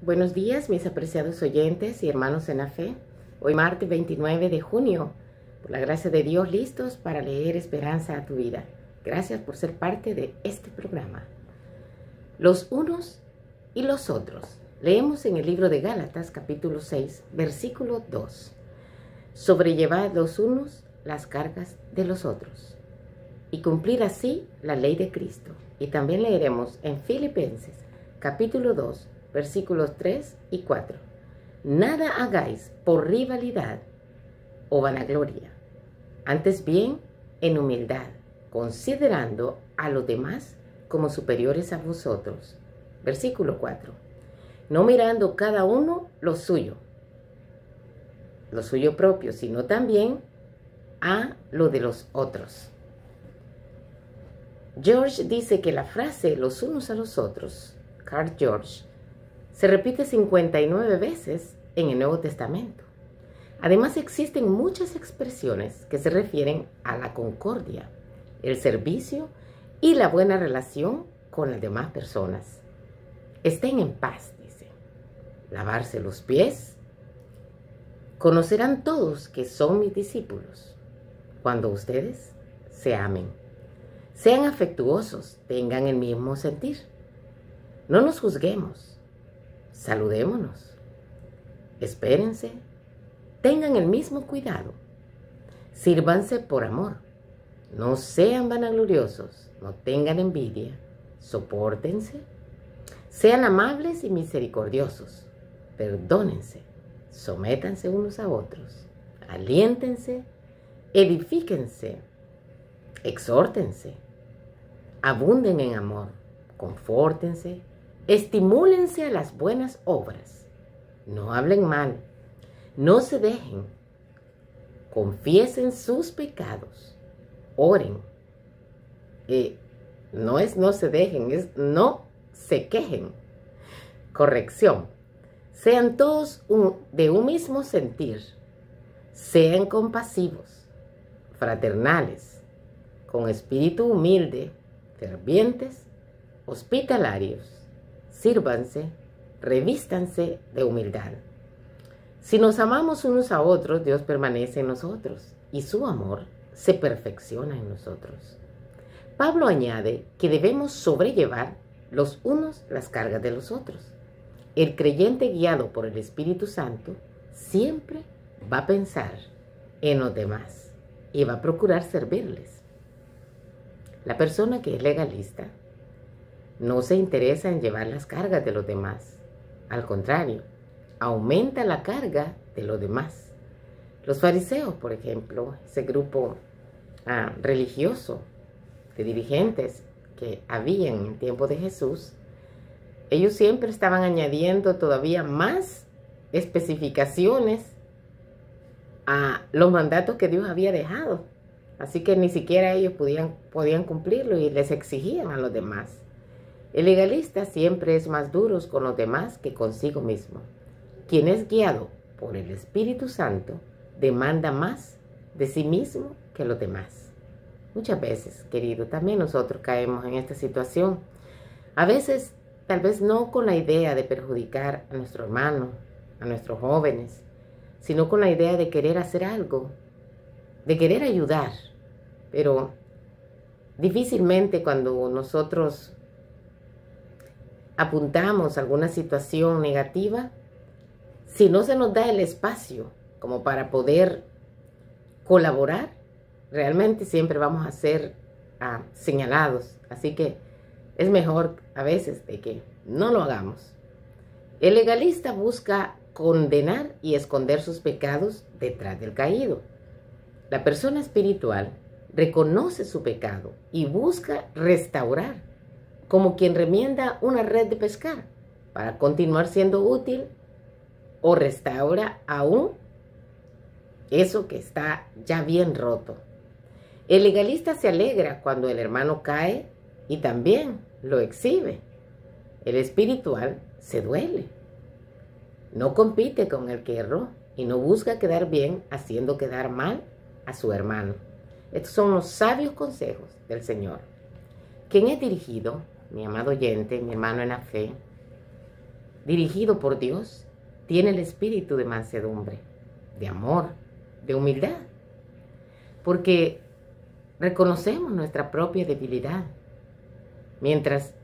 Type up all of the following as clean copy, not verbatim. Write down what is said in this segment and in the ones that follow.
Buenos días, mis apreciados oyentes y hermanos en la fe. Hoy martes 29 de junio, por la gracia de Dios, listos para leer esperanza a tu vida. Gracias por ser parte de este programa. Los unos y los otros. Leemos en el libro de Gálatas, capítulo 6, versículo 2. Sobrellevad los unos las cargas de los otros y cumplir así la ley de Cristo. Y también leeremos en Filipenses, capítulo 2, versículos 3 y 4. Nada hagáis por rivalidad o vanagloria, antes bien en humildad, considerando a los demás como superiores a vosotros. Versículo 4. No mirando cada uno lo suyo propio, sino también a lo de los otros. George dice que la frase los unos a los otros, Carl George, se repite 59 veces en el Nuevo Testamento. Además, existen muchas expresiones que se refieren a la concordia, el servicio y la buena relación con las demás personas. Estén en paz, dice. Lavarse los pies. Conocerán todos que son mis discípulos cuando ustedes se amen. Sean afectuosos, tengan el mismo sentir. No nos juzguemos, saludémonos, espérense, tengan el mismo cuidado, sírvanse por amor, no sean vanagloriosos, no tengan envidia, sopórtense, sean amables y misericordiosos, perdónense, sométanse unos a otros, aliéntense, edifíquense, exhórtense, abunden en amor, confórtense, estimúlense a las buenas obras, no hablen mal, no se dejen, confiesen sus pecados, oren. No es no se dejen, es no se quejen. Corrección. Sean todos de un mismo sentir, sean compasivos, fraternales, con espíritu humilde, fervientes, hospitalarios, sírvanse, revístanse de humildad. Si nos amamos unos a otros, Dios permanece en nosotros y su amor se perfecciona en nosotros. Pablo añade que debemos sobrellevar los unos las cargas de los otros. El creyente guiado por el Espíritu Santo siempre va a pensar en los demás y va a procurar servirles. La persona que es legalista no se interesa en llevar las cargas de los demás. Al contrario, aumenta la carga de los demás. Los fariseos, por ejemplo, ese grupo religioso de dirigentes que había en el tiempo de Jesús, ellos siempre estaban añadiendo todavía más especificaciones a los mandatos que Dios había dejado. Así que ni siquiera ellos podían cumplirlo y les exigían a los demás. El legalista siempre es más duro con los demás que consigo mismo. Quien es guiado por el Espíritu Santo demanda más de sí mismo que los demás. Muchas veces, querido, también nosotros caemos en esta situación. A veces, tal vez no con la idea de perjudicar a nuestro hermano, a nuestros jóvenes, sino con la idea de querer hacer algo, de querer ayudar. Pero difícilmente cuando nosotros apuntamos a alguna situación negativa, si no se nos da el espacio como para poder colaborar, realmente siempre vamos a ser señalados. Así que es mejor a veces de que no lo hagamos. El legalista busca condenar y esconder sus pecados detrás del caído. La persona espiritual reconoce su pecado y busca restaurar, como quien remienda una red de pescar para continuar siendo útil, o restaura aún eso que está ya bien roto. El legalista se alegra cuando el hermano cae y también lo exhibe. El espiritual se duele. No compite con el que erró y no busca quedar bien haciendo quedar mal a su hermano. Estos son los sabios consejos del Señor. ¿Quién es dirigido mi amado oyente, mi hermano en la fe, dirigido por Dios, tiene el espíritu de mansedumbre, de amor, de humildad, porque reconocemos nuestra propia debilidad, mientras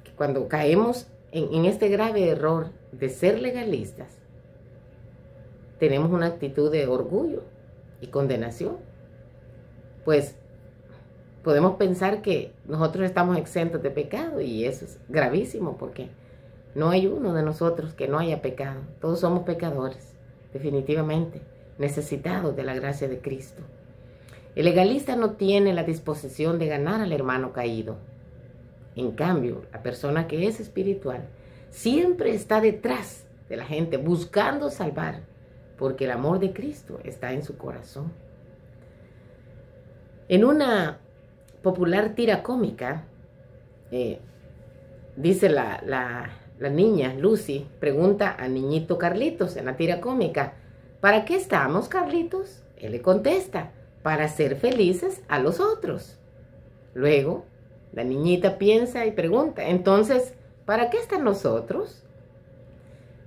que cuando caemos en este grave error de ser legalistas, tenemos una actitud de orgullo y condenación, pues podemos pensar que nosotros estamos exentos de pecado, y eso es gravísimo, porque no hay uno de nosotros que no haya pecado. Todos somos pecadores, definitivamente, necesitados de la gracia de Cristo. El legalista no tiene la disposición de ganar al hermano caído. En cambio, la persona que es espiritual siempre está detrás de la gente buscando salvar, porque el amor de Cristo está en su corazón. En una popular tira cómica, dice la niña Lucy, pregunta al niñito Carlitos en la tira cómica: ¿para qué estamos, Carlitos? Él le contesta: para ser felices a los otros. Luego, la niñita piensa y pregunta: entonces, ¿para qué están nosotros?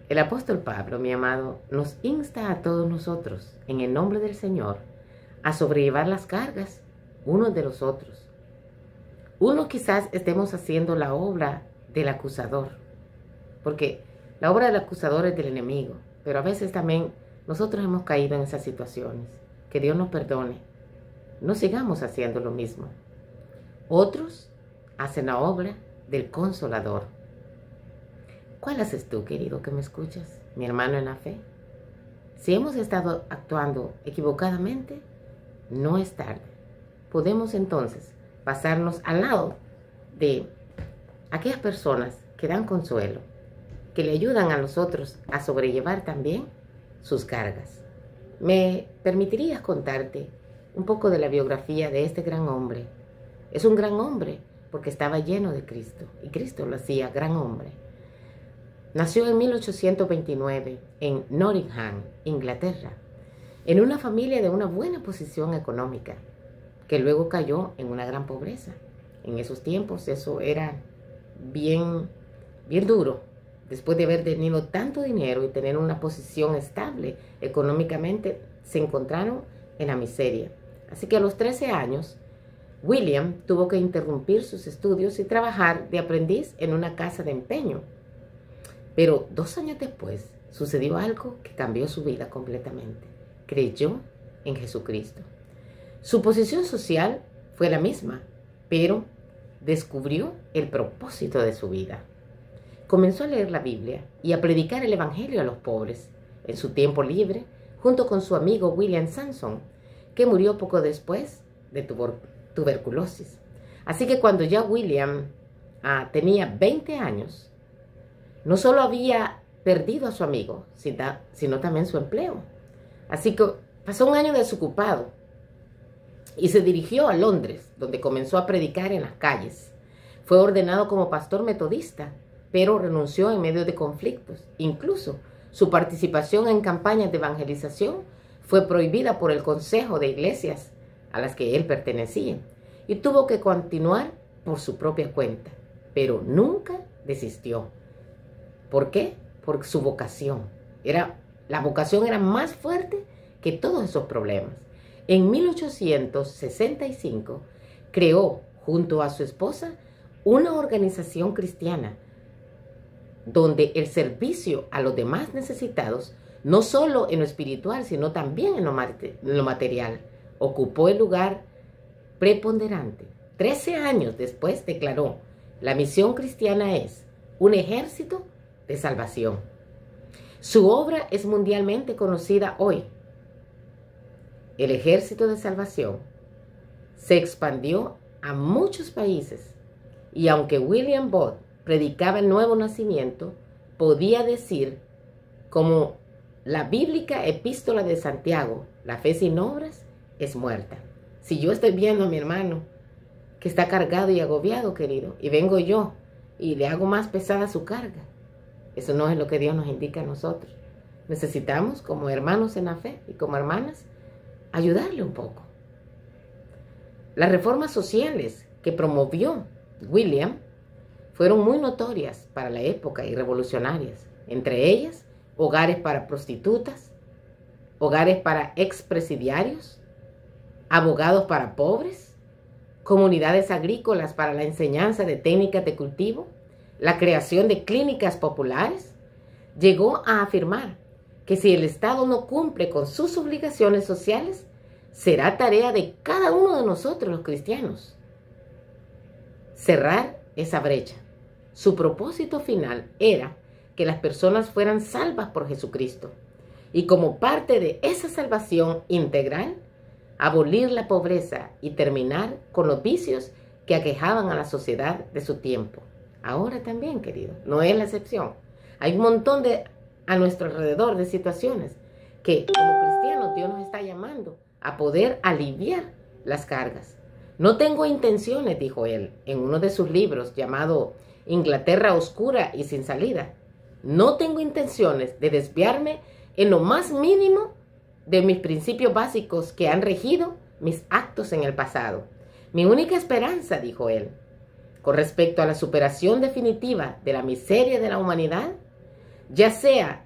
El apóstol Pablo, mi amado, nos insta a todos nosotros, en el nombre del Señor, a sobrellevar las cargas unos de los otros. Uno quizás estemos haciendo la obra del acusador, porque la obra del acusador es del enemigo, pero a veces también nosotros hemos caído en esas situaciones. Que Dios nos perdone. No sigamos haciendo lo mismo. Otros hacen la obra del consolador. ¿Cuál haces tú, querido, que me escuchas, mi hermano en la fe? Si hemos estado actuando equivocadamente, no es tarde. Podemos entonces pasarnos al lado de aquellas personas que dan consuelo, que le ayudan a los otros a sobrellevar también sus cargas. ¿Me permitirías contarte un poco de la biografía de este gran hombre? Es un gran hombre porque estaba lleno de Cristo, y Cristo lo hacía gran hombre. Nació en 1829 en Nottingham, Inglaterra, en una familia de una buena posición económica, que luego cayó en una gran pobreza. En esos tiempos eso era bien duro. Después de haber tenido tanto dinero y tener una posición estable económicamente, se encontraron en la miseria. Así que a los 13 años, William tuvo que interrumpir sus estudios y trabajar de aprendiz en una casa de empeño. Pero 2 años después sucedió algo que cambió su vida completamente. Creyó en Jesucristo. Su posición social fue la misma, pero descubrió el propósito de su vida. Comenzó a leer la Biblia y a predicar el Evangelio a los pobres en su tiempo libre, junto con su amigo William Sanson, que murió poco después de tuberculosis. Así que cuando ya William tenía 20 años, no solo había perdido a su amigo, sino también su empleo. Así que pasó un año desocupado y se dirigió a Londres, donde comenzó a predicar en las calles. Fue ordenado como pastor metodista, pero renunció en medio de conflictos. Incluso su participación en campañas de evangelización fue prohibida por el consejo de iglesias a las que él pertenecía, y tuvo que continuar por su propia cuenta, pero nunca desistió. ¿Por qué? Por su vocación. La vocación era más fuerte que todos esos problemas. En 1865 creó, junto a su esposa, una organización cristiana donde el servicio a los demás necesitados, no solo en lo espiritual, sino también en lo material, ocupó el lugar preponderante. 13 años después declaró: la misión cristiana es un ejército de salvación. Su obra es mundialmente conocida hoy. El ejército de salvación se expandió a muchos países, y aunque William Booth predicaba el nuevo nacimiento, podía decir, como la bíblica epístola de Santiago: la fe sin obras es muerta. Si yo estoy viendo a mi hermano que está cargado y agobiado, querido, y vengo yo y le hago más pesada su carga, eso no es lo que Dios nos indica a nosotros. Necesitamos, como hermanos en la fe y como hermanas, ayudarle un poco. Las reformas sociales que promovió William fueron muy notorias para la época y revolucionarias. entre ellas hogares para prostitutas, hogares para expresidiarios, abogados para pobres, comunidades agrícolas para la enseñanza de técnicas de cultivo, la creación de clínicas populares. Llegó a afirmar que si el Estado no cumple con sus obligaciones sociales, será tarea de cada uno de nosotros los cristianos cerrar esa brecha. Su propósito final era que las personas fueran salvas por Jesucristo y como parte de esa salvación integral, abolir la pobreza y terminar con los vicios que aquejaban a la sociedad de su tiempo. Ahora también, querido, no es la excepción. Hay un montón a nuestro alrededor de situaciones que como cristianos Dios nos está llamando a poder aliviar las cargas. No tengo intenciones, dijo él en uno de sus libros llamado Inglaterra Oscura y Sin Salida. No tengo intenciones de desviarme en lo más mínimo de mis principios básicos que han regido mis actos en el pasado. Mi única esperanza, dijo él, con respecto a la superación definitiva de la miseria de la humanidad, ya sea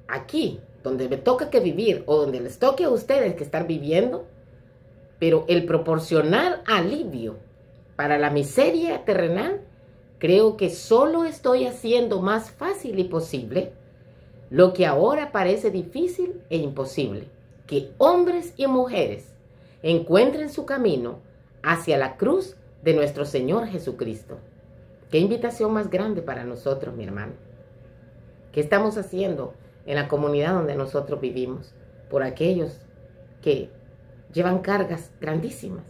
aquí, donde me toca que vivir, o donde les toque a ustedes que estar viviendo, pero el proporcionar alivio para la miseria terrenal, creo que solo estoy haciendo más fácil y posible lo que ahora parece difícil e imposible, que hombres y mujeres encuentren su camino hacia la cruz de nuestro Señor Jesucristo. Qué invitación más grande para nosotros, mi hermano. ¿Qué estamos haciendo en la comunidad donde nosotros vivimos por aquellos que llevan cargas grandísimas?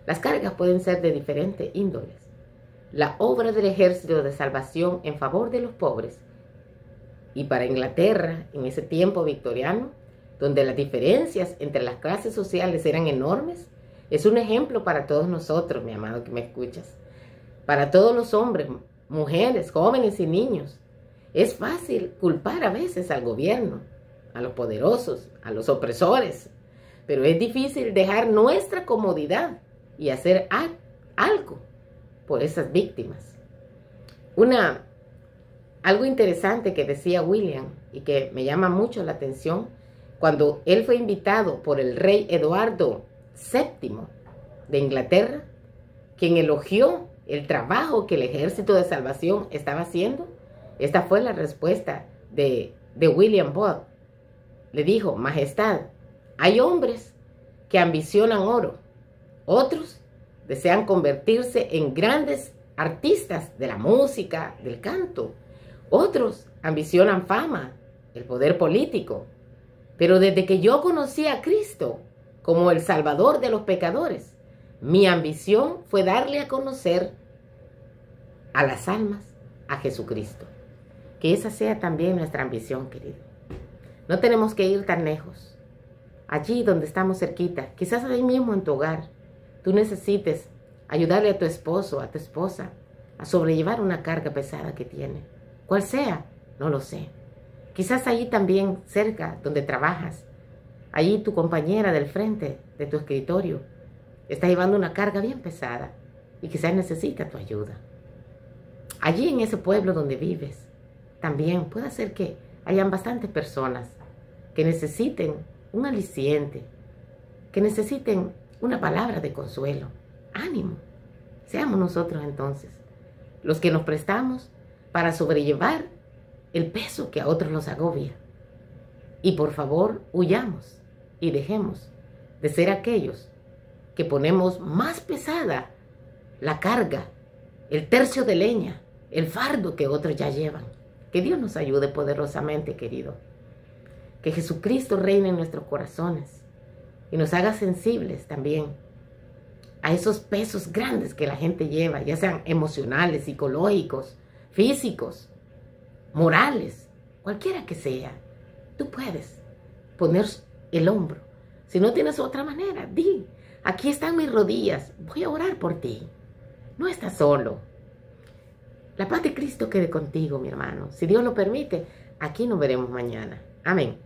Las cargas pueden ser de diferentes índoles. La obra del ejército de salvación en favor de los pobres, y para Inglaterra, en ese tiempo victoriano, donde las diferencias entre las clases sociales eran enormes, es un ejemplo para todos nosotros, mi amado que me escuchas. Para todos los hombres, mujeres, jóvenes y niños. Es fácil culpar a veces al gobierno, a los poderosos, a los opresores, pero es difícil dejar nuestra comodidad y hacer algo por esas víctimas. Algo interesante que decía William y que me llama mucho la atención, cuando él fue invitado por el rey Eduardo VII de Inglaterra, quien elogió el trabajo que el ejército de salvación estaba haciendo, esta fue la respuesta de William Booth. Le dijo: Majestad, hay hombres que ambicionan oro, otros desean convertirse en grandes artistas de la música, del canto, otros ambicionan fama, el poder político, pero desde que yo conocí a Cristo como el Salvador de los pecadores, mi ambición fue darle a conocer a las almas a Jesucristo. Que esa sea también nuestra ambición, querido. No tenemos que ir tan lejos. Allí donde estamos cerquita, quizás ahí mismo en tu hogar, tú necesites ayudarle a tu esposo, a tu esposa, a sobrellevar una carga pesada que tiene. ¿Cuál sea? No lo sé. Quizás allí también cerca donde trabajas, allí tu compañera del frente de tu escritorio está llevando una carga bien pesada y quizás necesita tu ayuda. Allí en ese pueblo donde vives, también puede ser que hayan bastantes personas que necesiten un aliciente, que necesiten una palabra de consuelo. Ánimo. Seamos nosotros entonces los que nos prestamos para sobrellevar el peso que a otros los agobia. Y por favor, huyamos y dejemos de ser aquellos que ponemos más pesada la carga, el tercio de leña, el fardo que otros ya llevan. Que Dios nos ayude poderosamente, querido. Que Jesucristo reine en nuestros corazones y nos haga sensibles también a esos pesos grandes que la gente lleva, ya sean emocionales, psicológicos, físicos, morales, cualquiera que sea. Tú puedes poner el hombro. Si no tienes otra manera, di: aquí están mis rodillas, voy a orar por ti. No estás solo. La paz de Cristo quede contigo, mi hermano. Si Dios lo permite, aquí nos veremos mañana. Amén.